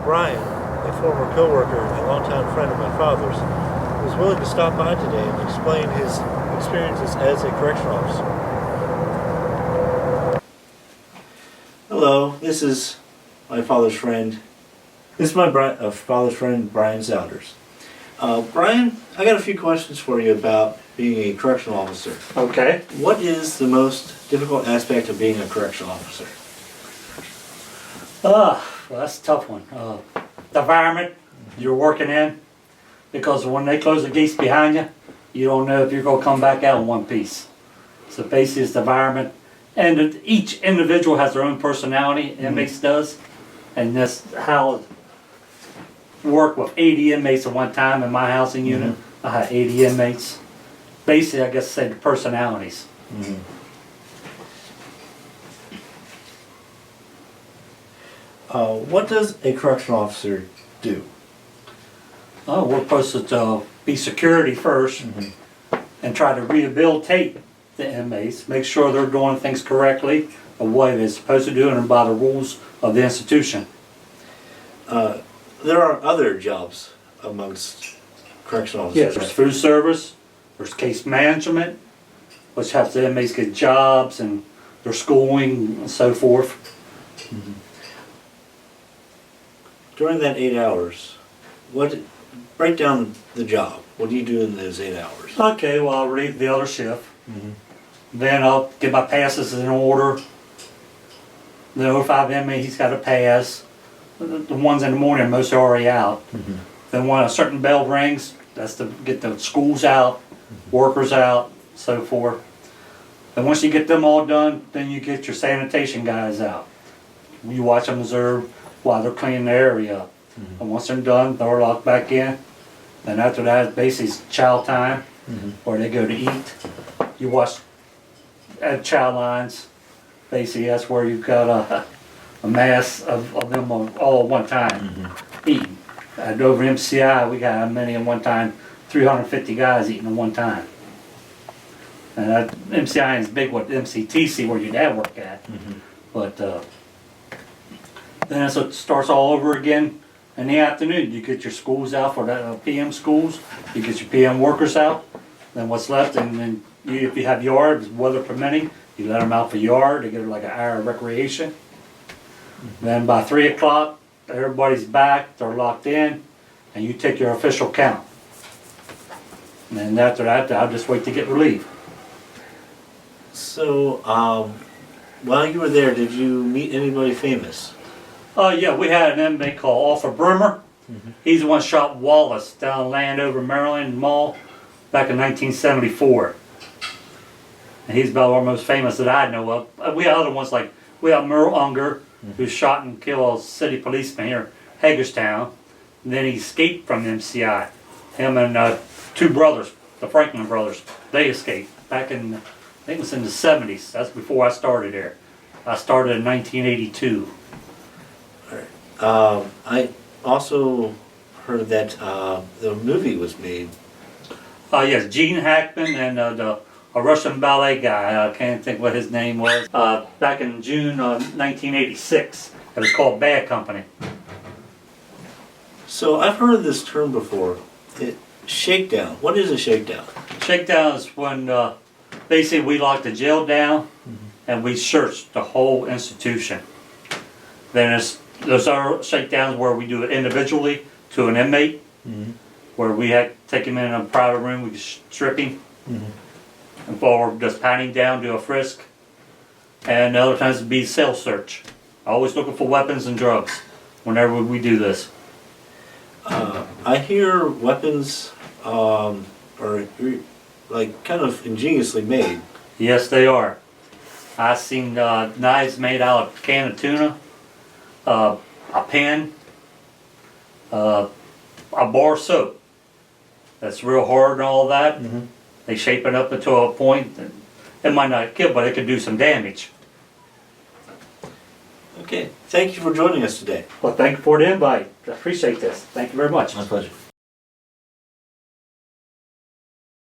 Brian, a former co-worker and longtime friend of my father's, was willing to stop by today and explain his experiences as a correctional officer. Hello, this is my father's friend. This is my father's friend, Brian Souders. Brian, I got a few questions for you about being a correctional officer. Okay. What is the most difficult aspect of being a correctional officer? Well, that's a tough one. The environment you're working in, because when they close the gates behind you, you don't know if you're going to come back out in one piece. So basically it's the environment, and each individual has their own personality, inmates does, and that's how work with 80 inmates at one time in my housing unit. I had 80 inmates. Basically, I guess say the personalities. What does a correctional officer do? Oh, we're supposed to be security first and try to rehabilitate the inmates, make sure they're doing things correctly, or what they're supposed to do, and by the rules of the institution. There are other jobs amongst correctional officers. Yes, there's food service, there's case management, which helps the inmates get jobs and their schooling and so forth. During that 8 hours, break down the job. What do you do in those 8 hours? Okay, well, I'll read the other shift. Then I'll get my passes in order. The 05 inmate, he's got a pass. The ones in the morning are mostly already out. Then when a certain bell rings, that's to get the schools out, workers out, so forth. And once you get them all done, then you get your sanitation guys out. You watch them observe while they're cleaning the area up. And once they're done, they're locked back in. And after that, basically it's chow time, where they go to eat. You watch at chow lines. Basically, that's where you've got a mass of them all at one time eating. At over MCI, we got how many at one time? 350 guys eating at one time. And that MCI is big with MCTC where your dad worked at. But then it starts all over again in the afternoon. You get your schools out for the PM schools. You get your PM workers out. Then what's left, and then if you have yard, weather permitting, you let them out for yard. They get like an hour of recreation. Then by 3 o'clock, everybody's back, they're locked in, and you take your official count. And then after that, I'll just wait to get relieved. So, while you were there, did you meet anybody famous? Yeah, we had an inmate called Arthur Brimmer. He's the one shot Wallace down in Landover, Maryland Mall back in 1974. And he's about our most famous that I know of. We have other ones like, we have Merle Unger, who shot and killed a city policeman here, Hagerstown. And then he escaped from the MCI. Him and two brothers, the Franklin brothers, they escaped back in, I think it was in the 70s. That's before I started there. I started in 1982. I also heard that the movie was made. Yes, Gene Hackman and a Russian ballet guy, I can't think what his name was, back in June of 1986. It was called Bad Company. So I've heard this term before. Shakedown. What is a shakedown? Shakedown is when basically we lock the jail down and we search the whole institution. Then there's our shakedowns where we do it individually to an inmate, where we have to take him in a private room, we strip him, or just pat him down, do a frisk. And other times it'd be cell search. Always looking for weapons and drugs whenever we do this. I hear weapons are like kind of ingeniously made. Yes, they are. I've seen knives made out of a can of tuna, a pen, a bar of soap. That's real hard and all that. They shape it up into a point. It might not kill, but it could do some damage. Okay, thank you for joining us today. Well, thank you for the invite. I appreciate this. Thank you very much. My pleasure.